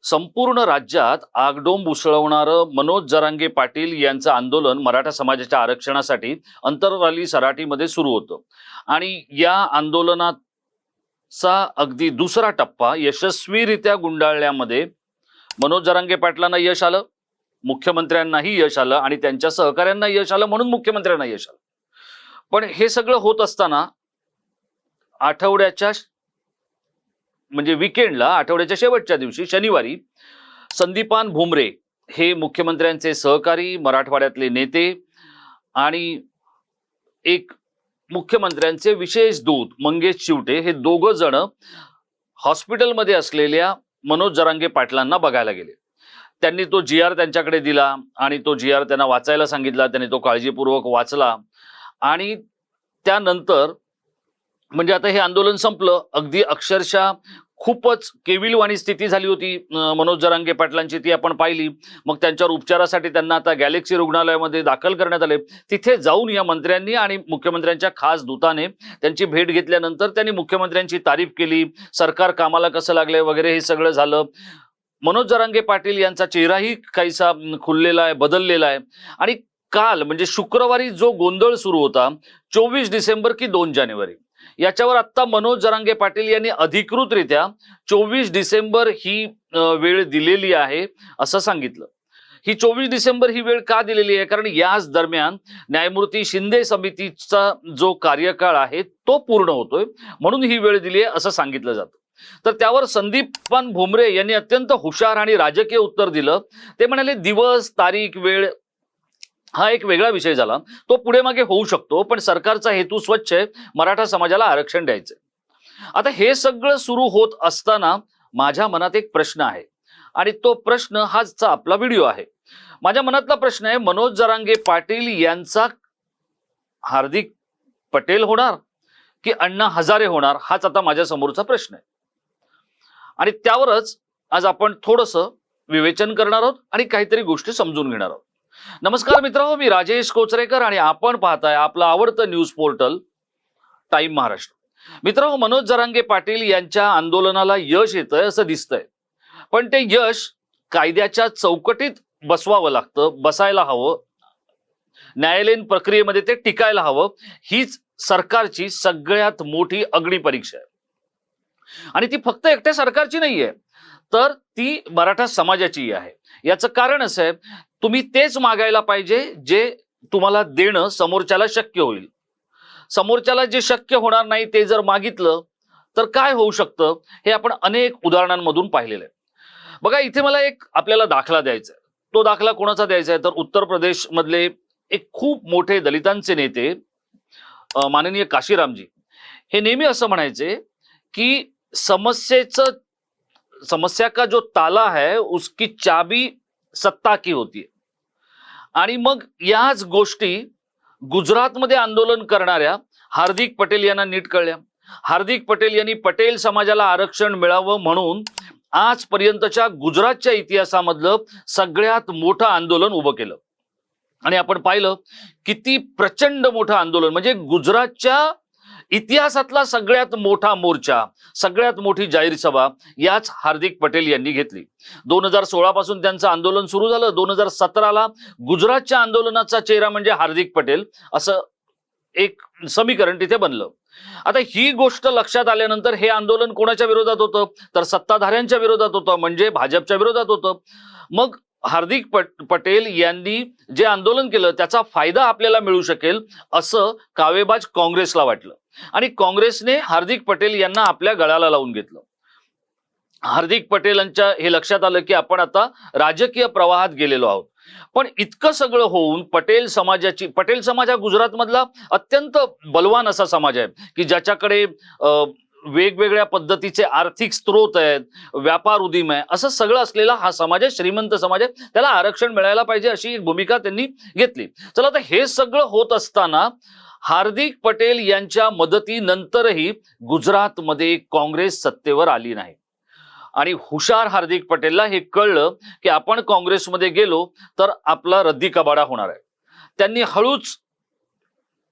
संपूर्ण राज्यात आगडोंब उसळवणारं मनोज जरांगे पाटील यांचं आंदोलन मराठा समाजाच्या आरक्षणासाठी अंतरवाली सराटीमध्ये सुरू होतं आणि या आंदोलनाचा अगदी दुसरा टप्पा यशस्वीरित्या गुंडाळण्यामध्ये मनोज जरांगे पाटलांना यश आलं, मुख्यमंत्र्यांनाही यश आलं आणि त्यांच्या सहकाऱ्यांना यश आलं म्हणून मुख्यमंत्र्यांना यश आलं। पण हे सगळं होत असताना आठवड्याच्या म्हणजे वीकेंडला आठवड्याच्या शेवटच्या दिवशी शनिवारी संदीपान भुमरे हे मुख्यमंत्र्यांचे सहकारी, मराठवाड्यातले नेते आणि एक मुख्यमंत्र्यांचे विशेष दूत मंगेश चिवटे हे दोघं जण हॉस्पिटलमध्ये असलेल्या मनोज जरांगे पाटलांना बघायला गेले। त्यांनी तो जी.आर. त्यांच्याकडे दिला आणि तो जी.आर. त्यांना वाचायला सांगितला। त्यांनी तो काळजीपूर्वक वाचला आणि त्यानंतर म्हणजे आता हे आंदोलन संपलं, अगदी अक्षरशः खूपच केविलवाणी स्थिती झाली होती मनोज जरांगे पाटलांची, ती आपण पाहिली। मग त्यांच्यावर उपचारासाठी त्यांना आता गॅलेक्सी रुग्णालयामध्ये दाखल करण्यात आले। तिथे जाऊन या मंत्र्यांनी आणि मुख्यमंत्र्यांच्या खास दूताने त्यांची भेट घेतल्यानंतर त्यांनी मुख्यमंत्र्यांची तारीफ केली, सरकार कामाला कसं लागलंय वगैरे हे सगळं झालं। मनोज जरांगे पाटील यांचा चेहराही काहीसा खुललेला आहे, बदललेला आहे आणि काल म्हणजे शुक्रवारी जो गोंधळ सुरू होता 24 डिसेंबर की 2 जानेवारी याच्यावर आता मनोज जरांगे पाटील यांनी अधिकृतरित्या 24 डिसेंबर ही वेळ दिलेली आहे असं सांगितलं। ही 24 डिसेंबर ही वेळ का दिलेली आहे? कारण याच दरम्यान न्यायमूर्ती शिंदे समितीचा जो कार्यकाळ आहे तो पूर्ण होतोय म्हणून ही वेळ दिली आहे असं सांगितलं जातं। तर त्यावर संदीपान भुमरे यांनी अत्यंत हुशार आणि राजकीय उत्तर दिलं। ते म्हणाले दिवस, तारीख, वेळ हा एक वेगळा विषय झाला, तो पुढे मागे होऊ शकतो, पण सरकारचा हेतू स्वच्छ आहे, मराठा समाजाला आरक्षण द्यायचंय। आता हे सगळं सुरू होत असताना माझ्या मनात एक प्रश्न आहे आणि तो प्रश्न हाचा आपला व्हिडिओ आहे। माझ्या मनातला प्रश्न आहे, मनोज जरांगे पाटील यांचा हार्दिक पटेल होणार की अण्णा हजारे होणार, हाच आता माझ्या समोरचा प्रश्न आहे आणि त्यावरच आज आपण थोडंसं विवेचन करणार आहोत आणि काहीतरी गोष्टी समजून घेणार आहोत। नमस्कार मित्रांनो, मी राजेश कोचरेकर आणि आपण पाहताय आपलं आवडतं न्यूज पोर्टल टाइम महाराष्ट्र। मित्रांनो, मनोज जरांगे पाटील यांच्या आंदोलनाला यश येतंय असं दिसतंय, पण ते यश कायद्याच्या चौकटीत बसवावं लागतं, बसायला हवं, न्यायालयीन प्रक्रियेमध्ये ते टिकायला हवं। हीच सरकारची सगळ्यात मोठी अग्निपरीक्षा आहे आणि ती फक्त एकट्या सरकारची नाहीये, तर ती मराठा समाजाची आहे। याचं कारण असं आहे, तुम्ही तेच मागायला पाहिजे जे तुम्हाला देणं समोरच्याला शक्य होईल। समोरच्याला जे शक्य होणार नाही ते जर मागितलं तर काय होऊ शकतं हे आपण अनेक उदाहरणांमधून पाहिलेलं आहे। बघा, इथे मला एक आपल्याला दाखला द्यायचा आहे। तो दाखला कोणाचा द्यायचा आहे तर उत्तर प्रदेश मधले एक खूप मोठे दलितांचे नेते माननीय काशीरामजी हे नेहमी असं म्हणायचे की समस्या का जो ताला है उसकी चाबी सत्ता की होती है। आणि मग याच गोष्टी गुजरातमध्ये आंदोलन करणाऱ्या हार्दिक पटेल यांना नीट कळल्या। हार्दिक पटेल यांनी पटेल समाजाला आरक्षण मिळावं म्हणून आजपर्यंतच्या गुजरातच्या इतिहासामधलं सगळ्यात मोठं आंदोलन उभं केलं आणि आपण पाहिलं किती प्रचंड मोठं आंदोलन, म्हणजे गुजरातच्या इतिहासातला सगळ्यात मोठा मोर्चा, सगळ्यात मोठी जाहीर सभा याच हार्दिक पटेल यांनी घेतली। 2016 पासून त्यांचं आंदोलन सुरू झालं। 2017ला गुजरातच्या आंदोलनाचा चेहरा म्हणजे हार्दिक पटेल असं एक समीकरण तिथे बनलं। आता ही गोष्ट लक्षात आल्यानंतर हे आंदोलन कोणाच्या विरोधात होतं तर सत्ताधाऱ्यांच्या विरोधात होतं, म्हणजे भाजपच्या विरोधात होतं। मग हार्दिक पटेल यांनी जे आंदोलन केलं त्याचा फायदा आपल्याला मिळू शकेल असं कावेबाज काँग्रेसला वाटलं आणि काँग्रेसने हार्दिक पटेल यांना आपल्या गळाला लावून घेतलं। हार्दिक पटेलांच्या हे लक्षात आलं की आपण आता राजकीय प्रवाहात गेलेलो आहोत। पण इतकं सगळं होऊन पटेल समाज हा गुजरातमधला अत्यंत बलवान असा समाज आहे की ज्याच्याकडे वेगवेगळ्या पद्धतीचे आर्थिक स्रोत आहेत, व्यापार उदीम आहे, असं सगळं असलेला हा समाज आहे, श्रीमंत समाज आहे, त्याला आरक्षण मिळायला पाहिजे अशी एक भूमिका त्यांनी घेतली। चला, आता हे सगळं होत असताना हार्दिक पटेल यांच्या मदतीनंतरही गुजरातमध्ये काँग्रेस सत्तेवर आली नाही आणि हुशार हार्दिक पटेलला हे कळलं की आपण काँग्रेसमध्ये गेलो तर आपला रद्दी कबाडा होणार आहे। त्यांनी हळूच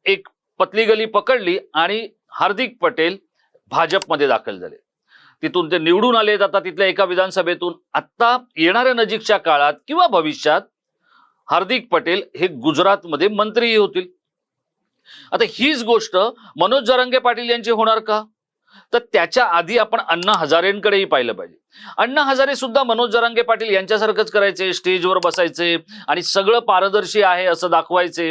एक पतली गली पकडली आणि हार्दिक पटेल भाजपमध्ये दाखल झाले। तिथून ते निवडून आले आता तिथल्या एका विधानसभेतून. आता येणाऱ्या नजीकच्या काळात किंवा भविष्यात हार्दिक पटेल हे गुजरातमध्ये मंत्रीही होतील. आता हीच गोष्ट मनोज जरांगे पाटील यांची होणार का? तर त्याच्या आधी आपण अण्णा हजारेंकडेही पाहिलं पाहिजे. अण्णा हजारे सुद्धा मनोज जरांगे पाटील यांच्यासारखंच करायचे, स्टेजवर बसायचे आणि सगळं पारदर्शी आहे असं दाखवायचे.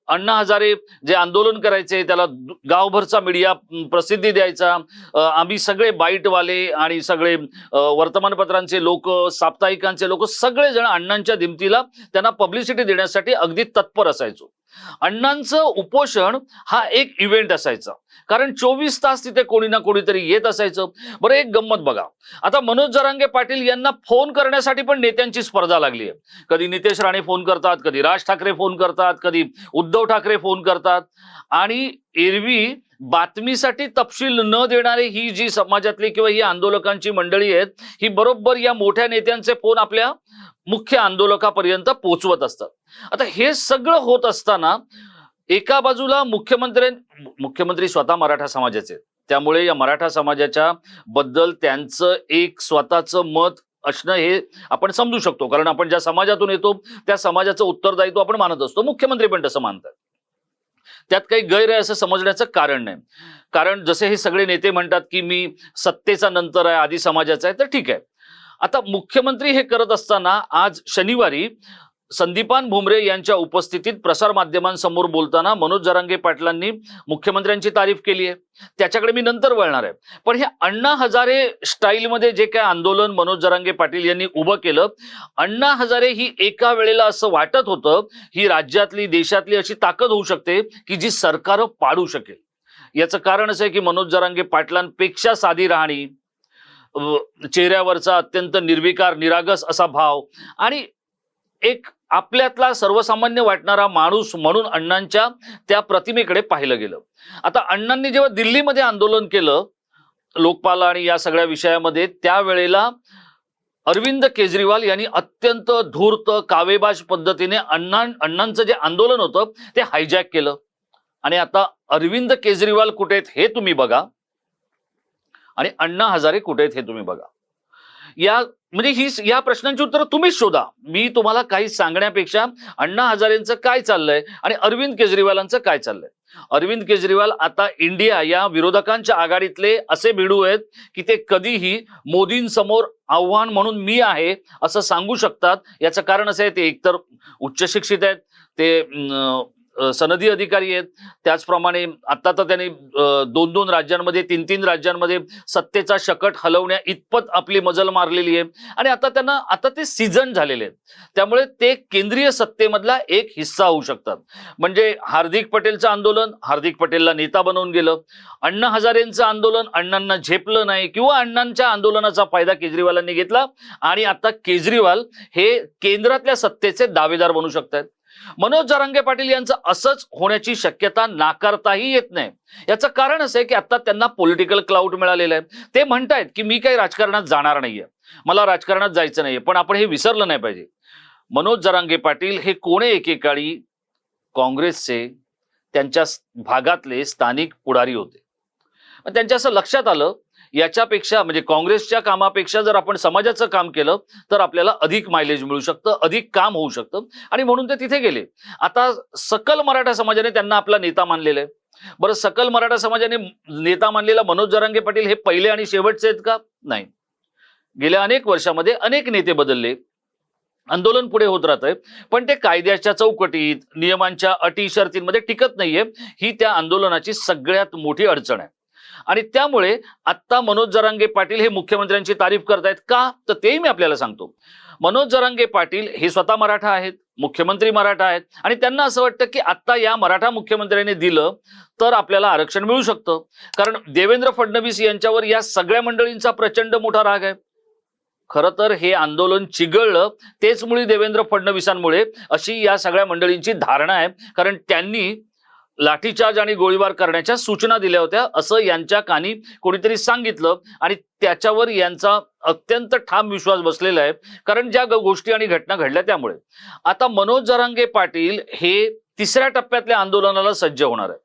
अण्णा हजारे जे आंदोलन करायचे त्याला गावभरचा मीडिया प्रसिद्धी द्यायचा. आम्ही सगळे बाईटवाले आणि सगळे वर्तमानपत्रांचे लोक, साप्ताहिकांचे लोक सगळेजण अण्णांच्या दिमतीला त्यांना पब्लिसिटी देण्यासाठी अगदी तत्पर असायचो. अण्णांचं उपोषण हा एक इव्हेंट असायचा, कारण 24 तास तिथे कोणी ना कोणीतरी येत असायचं. बरं, एक गंमत बघा, आता मनोज जरांगे पाटील यांना फोन करण्यासाठी पण नेत्यांची स्पर्धा लागली आहे. कधी नितेश राणे फोन करतात, कधी राज ठाकरे फोन करतात, कधी उद्धव ठाकरे फोन करतात. आणि एरवी बातमीसाठी तपशील न देणारी ही जी समाजातली किंवा ही आंदोलकांची मंडळी आहेत, ही बरोबर या मोठ्या नेत्यांचे फोन आपल्या मुख्य आंदोलकापर्यंत पोहोचवत असतात. आता हे सगळं होत असताना एका बाजूला मुख्यमंत्री स्वतः मराठा समाजाचे, त्यामुळे या मराठा समाजाच्या बद्दल त्यांचं एक स्वतःचं मत असणं हे आपण समजू शकतो, कारण आपण ज्या समाजातून येतो त्या समाजाचं उत्तरदायित्व आपण मानत असतो. मुख्यमंत्री पण तसं मानतात, त्यात काही गैर आहे असं समजण्याचं कारण नाही. कारण जसे हे सगळे नेते म्हणतात की मी सत्तेचा नंतर आहे, आधी समाजाचा आहे, तर ठीक आहे. आता मुख्यमंत्री हे करत असताना आज शनिवारी संदीपान भुमरे यांच्या उपस्थितीत प्रसार माध्यमांसमोर बोलताना मनोज जरांगे पाटलांनी मुख्यमंत्र्यांची तारीफ केली आहे. त्याच्याकडे मी नंतर वळणार आहे. पण हे अण्णा हजारे स्टाईलमध्ये जे काय आंदोलन मनोज जरांगे पाटील यांनी उभं केलं, अण्णा हजारे ही एका वेळेला असं वाटत होतं ही राज्यातली देशातली अशी ताकद होऊ शकते की जी सरकार पाडू शकेल. याचं कारण असं आहे की मनोज जरांगे पाटलांपेक्षा साधी राहणी, चेहऱ्यावरचा अत्यंत निर्विकार निरागस असा भाव आणि एक आपल्यातला सर्वसामान्य वाटणारा माणूस म्हणून अण्णांच्या त्या प्रतिमेकडे पाहिलं गेलं. आता अण्णांनी जेव्हा दिल्लीमध्ये आंदोलन केलं लोकपाल आणि या सगळ्या विषयामध्ये, त्यावेळेला अरविंद केजरीवाल यांनी अत्यंत धूर्त कावेबाज पद्धतीने अण्णांचं जे आंदोलन होतं ते हायजॅक केलं. आणि आता अरविंद केजरीवाल कुठे आहेत हे तुम्ही बघा आणि अण्णा हजारे कुठे आहेत हे तुम्ही बघा. या प्रश्नांची उत्तरं तुम्हीच शोधा. मी तुम्हाला काही सांगण्यापेक्षा अण्णा हजारेंचं काय चाललंय आणि अरविंद केजरीवालांचं काय चाललंय. अरविंद केजरीवाल आता इंडिया या विरोधकांच्या आघाडीतले असे भिडू आहेत की ते कधीही मोदींसमोर आव्हान म्हणून मी आहे असं सांगू शकतात. याचं कारण असं आहे ते एकतर उच्च शिक्षित आहेत, ते सनदी अधिकारी आहेत, त्याचप्रमाणे आता तर त्यांनी 2-2 राज्यांमध्ये 3-3 राज्यांमध्ये सत्तेचा शकट हलवण्या इतपत आपली मजल मारलेली आहे. आणि आता ते सीझन झालेले आहेत, त्यामुळे ते केंद्रीय सत्तेमधला एक हिस्सा होऊ शकतात. म्हणजे हार्दिक पटेलचं आंदोलन हार्दिक पटेलला नेता बनवून गेलं, अण्णा हजारेंचं आंदोलन अण्णांना झेपलं नाही किंवा अण्णांच्या आंदोलनाचा फायदा केजरीवालांनी घेतला आणि आता केजरीवाल हे केंद्रातल्या सत्तेचे दावेदार बनू शकतात. मनोज जरांगे पाटील यांचं असंच होण्याची शक्यता नाकारताही येत नाही. याचं कारण असं आहे की आता त्यांना पॉलिटिकल क्लाउड मिळालेलं आहे. ते म्हणतायत की मी काही राजकारणात जाणार नाहीये, मला राजकारणात जायचं नाहीये. पण आपण हे विसरलं नाही पाहिजे, मनोज जरांगे पाटील हे कोणे एकेकाळी काँग्रेसचे त्यांच्या भागातले स्थानिक पुढारी होते. त्यांच्या असं लक्षात आलं याच्यापेक्षा म्हणजे काँग्रेसच्या कामापेक्षा जर आपण समाजाचं काम केलं तर आपल्याला अधिक मायलेज मिळू शकतं, अधिक काम होऊ शकतं, आणि म्हणून ते तिथे गेले. आता सकल मराठा समाजाने त्यांना आपला नेता मानलेला आहे. बरं, सकल मराठा समाजाने नेता मानलेला मनोज जरांगे पाटील हे पहिले आणि शेवटचे आहेत का? नाही. गेल्या अनेक वर्षामध्ये अनेक नेते बदलले, आंदोलन पुढे होत राहतंय, पण ते कायद्याच्या चौकटीत नियमांच्या अटी शर्तींमध्ये टिकत नाहीये. ही त्या आंदोलनाची सगळ्यात मोठी अडचण आहे. आणि त्यामुळे आता मनोज जरांगे पाटील हे मुख्यमंत्र्यांची तारीफ करतायत का? तर तेही मी आपल्याला सांगतो. मनोज जरांगे पाटील हे स्वतः मराठा आहेत, मुख्यमंत्री मराठा आहेत, आणि त्यांना असं वाटतं की आता या मराठा मुख्यमंत्र्यांनी दिलं तर आपल्याला आरक्षण मिळू शकतं. कारण देवेंद्र फडणवीस यांच्यावर या सगळ्या मंडळींचा प्रचंड मोठा राग आहे. खरं तर हे आंदोलन चिघळलं तेच मुळी देवेंद्र फडणवीसांमुळे अशी या सगळ्या मंडळींची धारणा आहे. कारण त्यांनी लाठीचार्ज आणि गोळीबार करण्याच्या सूचना दिल्या होत्या असं यांच्या कानी कोणीतरी सांगितलं आणि त्याच्यावर यांचा अत्यंत ठाम विश्वास बसलेला आहे. कारण ज्या गोष्टी आणि घटना घडल्या त्यामुळे आता मनोज जरांगे पाटील हे 3ऱ्या टप्प्यातल्या आंदोलनाला सज्ज होणार आहे.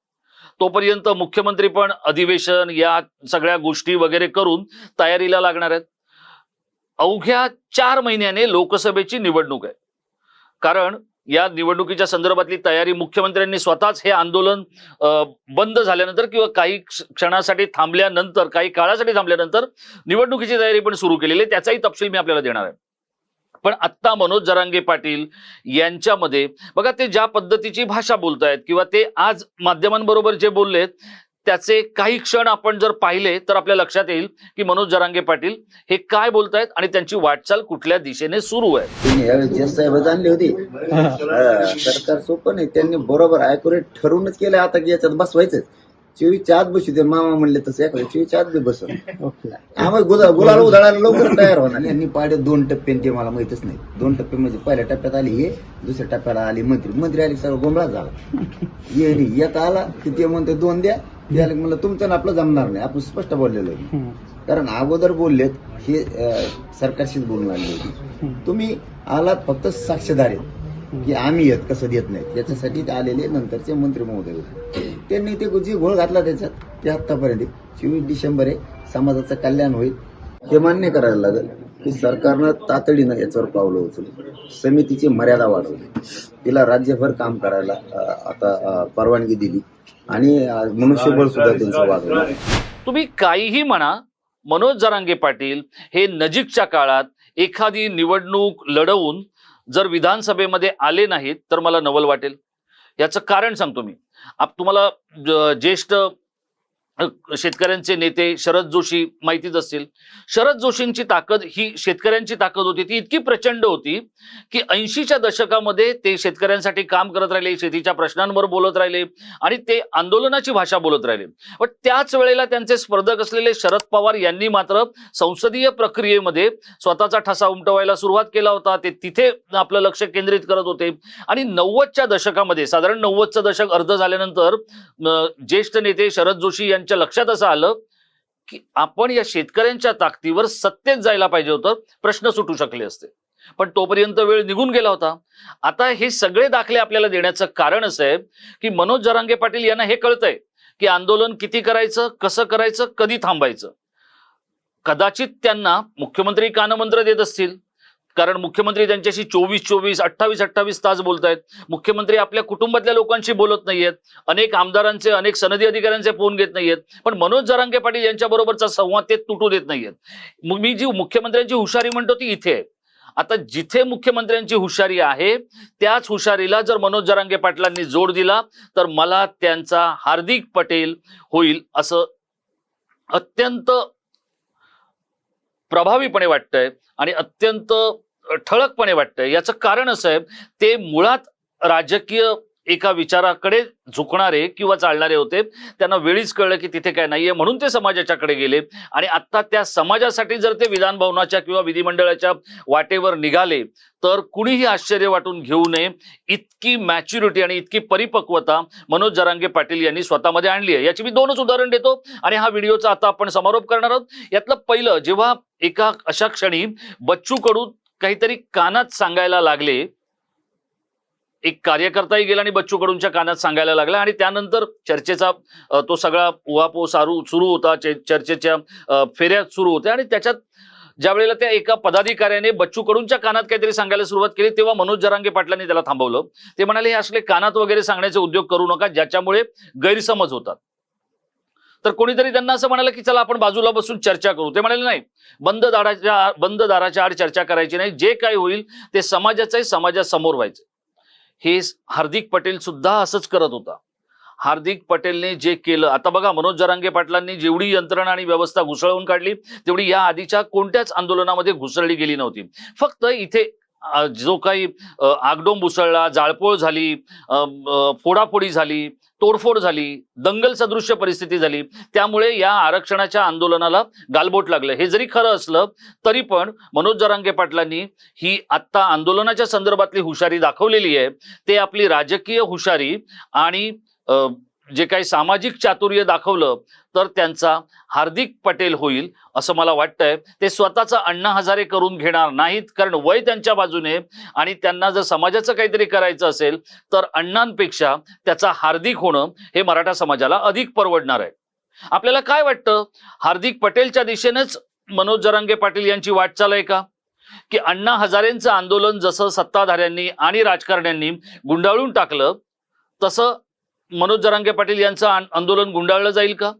तोपर्यंत मुख्यमंत्री पण अधिवेशन या सगळ्या गोष्टी वगैरे करून तयारीला लागणार आहेत. अवघ्या 4 महिन्याने लोकसभेची निवडणूक आहे. कारण या निवडणुकीच्या संदर्भातली तयारी मुख्यमंत्र्यांनी स्वतःच हे आंदोलन बंद झाल्यानंतर किंवा काही क्षणासाठी थांबल्यानंतर, काही काळासाठी थांबल्यानंतर निवडणुकीची तयारी पण सुरू केलेली आहे. त्याचाही तपशील मी आपल्याला देणार आहे. पण आत्ता मनोज जरांगे पाटील यांच्यामध्ये बघा, ते ज्या पद्धतीची भाषा बोलतायत किंवा ते आज माध्यमांबरोबर जे बोललेत त्याचे काही क्षण आपण जर पाहिले तर आपल्या लक्षात येईल की मनोज जरांगे पाटील हे काय बोलतायत आणि त्यांची वाटचाल कुठल्या दिशेने सुरू आहे. यावेळी साहेब आणली होती सरकार सोपं नाही, त्यांनी बरोबर ॲक्युरेट ठरवूनच केलं आता की याच्यात बसवायचं. 24च्या आत बसू दे, मामा म्हणले तसं 24च्या आत बी बस. आम्हाला गुलाल उधळायला लवकर तयार होणार. यांनी पाडे 2 टप्प्याने, ते मला माहितच नाही. 2 टप्पे म्हणजे पहिल्या टप्प्यात आली हे, दुसऱ्या टप्प्याला आली मंत्री आली, सगळं गोंधळा झाला. ये एक आला की ते म्हणते 2 द्या, त्याला म्हणलं तुमचं ना आपलं जमणार नाही. आपण स्पष्ट बोललेलो आहे, कारण अगोदर बोललेत हे सरकारशीच बोलून आले होते. तुम्ही आलात फक्त साक्षीदार आहेत की आम्ही येत कसं देत नाहीत, याच्यासाठी आलेले नंतरचे मंत्री महोदय होते. त्यांनी ते जी घोळ घातला त्याच्यात, ते आतापर्यंत 24 डिसेंबर आहे, समाजाचं कल्याण होईल हे मान्य करायला लागेल की सरकारनं तातडीनं याच्यावर पावलं उचलली. समितीची मर्यादा वाढवली, तिला राज्यभर काम करायला आता परवानगी दिली आणि मनुष्यबळ सुद्धा त्यांचं वाढवलं. तुम्ही काहीही म्हणा, मनोज जरांगे पाटील हे नजीकच्या काळात एखादी निवडणूक लढवून जर विधानसभेमध्ये आले नाहीत तर मला नवल वाटेल. याचं कारण सांगतो मी. तुम्हाला ज्येष्ठ शेतकऱ्यांचे नेते शरद जोशी माहितीच असतील. शरद जोशींची ताकद ही शेतकऱ्यांची ताकद होती, ती इतकी प्रचंड होती की 80च्या दशकामध्ये ते शेतकऱ्यांसाठी काम करत राहिले, शेतीच्या प्रश्नांवर बोलत राहिले आणि ते आंदोलनाची भाषा बोलत राहिले. पण त्याच वेळेला त्यांचे स्पर्धक असलेले शरद पवार यांनी मात्र संसदीय प्रक्रियेमध्ये स्वतःचा ठसा उमटवायला सुरुवात केला होता. ते तिथे आपलं लक्ष केंद्रित करत होते आणि 90च्या दशकामध्ये, साधारण 90चं दशक अर्ध झाल्यानंतर ज्येष्ठ नेते शरद जोशी यांच्या लक्षात असं आलं की आपण या शेतकऱ्यांच्या ताकदीवर सत्तेत जायला पाहिजे होतं, प्रश्न सुटू शकले असते. पण तोपर्यंत वेळ निघून गेला होता. आता हे सगळे दाखले आपल्याला देण्याचं कारण असं आहे की मनोज जरांगे पाटील यांना हे कळतंय की आंदोलन किती करायचं, कसं करायचं, कधी थांबायचं. कदाचित त्यांना मुख्यमंत्री कानमंत्र देत असतील, कारण मुख्यमंत्री त्यांच्याशी 24-24, 28-28 तास बोलतायत. मुख्यमंत्री आपल्या कुटुंबातल्या लोकांशी बोलत नाहीयेत, अनेक आमदारांचे, अनेक सनदी अधिकाऱ्यांचे फोन घेत नाहीयेत. पण मनोज जरांगे पाटील यांच्या बरोबरचा संवाद ते तुटू देत नाहीयेत. मी जी मुख्यमंत्र्यांची हुशारी म्हणतो ती इथे आहे. आता जिथे मुख्यमंत्र्यांची हुशारी आहे त्याच हुशारीला जर मनोज जरांगे पाटलांनी जोड दिला तर मला त्यांचा हार्दिक पटेल होईल असं अत्यंत प्रभावीपणे वाटतंय आणि अत्यंत ठळकपणे वाटतंय. याचं कारण असं आहे, ते मुळात राजकीय एका विचाराकडे झुकणारे किंवा चालणारे होते. त्यांना वेळीच कळलं की तिथे काय नाहीये, म्हणून ते समाजाच्याकडे गेले आणि आता त्या समाजासाठी जर ते विधान भवनाच्या किंवा विधिमंडळाच्या वाटेवर निघाले तर कुणीही आश्चर्य वाटून घेऊ नये. इतकी मॅच्युरिटी आणि इतकी परिपक्वता मनोज जरांगे पाटील यांनी स्वतःमध्ये आणली आहे. याची मी 2च उदाहरण देतो आणि हा व्हिडिओचा आता आपण समारोप करणार आहोत. यातलं पहिलं, जेव्हा एका अशा क्षणी बच्चू कडू काहीतरी कानात सांगायला लागले, एक कार्यकर्ताही गेला आणि बच्चू कडूंच्या कानात सांगायला लागला आणि त्यानंतर चर्चेचा तो सगळा उहापोह सुरू होता, चर्चेच्या फेऱ्या सुरू होत्या आणि त्याच्यात ज्या वेळेला त्या एका पदाधिकाऱ्याने बच्चू कडूंच्या कानात काहीतरी सांगायला सुरुवात केली तेव्हा मनोज जरांगे पाटलांनी त्याला थांबवलं. ते म्हणाले, हे असले कानात वगैरे सांगण्याचे उद्योग करू नका ज्याच्यामुळे गैरसमज होतात. तर कोणीतरी त्यांना असं म्हणालं की चला आपण बाजूला बसून चर्चा करू. ते म्हणाले नाही, बंद दाराच्या आड चर्चा करायची नाही, जे काय होईल ते समाजासमोर व्हायचं. हे हार्दिक पटेल सुद्धा असंच करत होता. हार्दिक पटेलने जे केलं, आता बघा मनोज जरांगे पाटलांनी जेवढी यंत्रणा आणि व्यवस्था घुसळवून काढली तेवढी या आधीच्या कोणत्याच आंदोलनामध्ये घुसळली गेली नव्हती. फक्त इथे जो काही आगडोंब उसळला, जाळपोळ झाली, फोडाफोडी झाली, तोडफोड झाली, दंगल सदृश्य परिस्थिती झाली, त्यामुळे या आरक्षणाच्या आंदोलनाला गालबोट लागलं. हे जरी खरं असलं तरी पण मनोज जरांगे पाटलांनी ही आत्ता आंदोलनाच्या संदर्भातली हुशारी दाखवलेली आहे. ते आपली राजकीय हुशारी आणि जे काही सामाजिक चातुर्य दाखवलं तर त्यांचा हार्दिक पटेल होईल असं मला वाटतंय. ते स्वतःचा अण्णा हजारे करून घेणार नाहीत, कारण वय त्यांच्या बाजूने आणि त्यांना जर समाजाचं काहीतरी करायचं असेल तर अण्णांपेक्षा त्याचा हार्दिक होणं हे मराठा समाजाला अधिक परवडणार आहे. आपल्याला काय वाटतं, हार्दिक पटेलच्या दिशेनेच मनोज जरांगे पाटील यांची वाटचाल आहे का, की अण्णा हजारेंचं आंदोलन जसं सत्ताधाऱ्यांनी आणि राजकारण्यांनी गुंडाळून टाकलं तसं मनोज जरांगे पाटील यांचं आंदोलन गुंडाळलं जाईल का?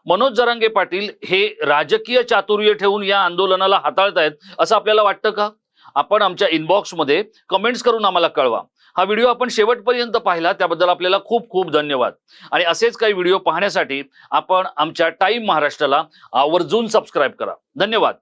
मनोज जरांगे पाटील हे राजकीय चातुर्य ठेवून या आंदोलनाला हाताळतायत असं आपल्याला वाटतं का? आपण आमच्या इनबॉक्समध्ये कमेंट्स करून आम्हाला कळवा. हा व्हिडिओ आपण शेवटपर्यंत पाहिला त्याबद्दल आपल्याला खूप खूप धन्यवाद. आणि असेच काही व्हिडिओ पाहण्यासाठी आपण आमच्या टाइम महाराष्ट्राला आवर्जून सबस्क्राईब करा. धन्यवाद.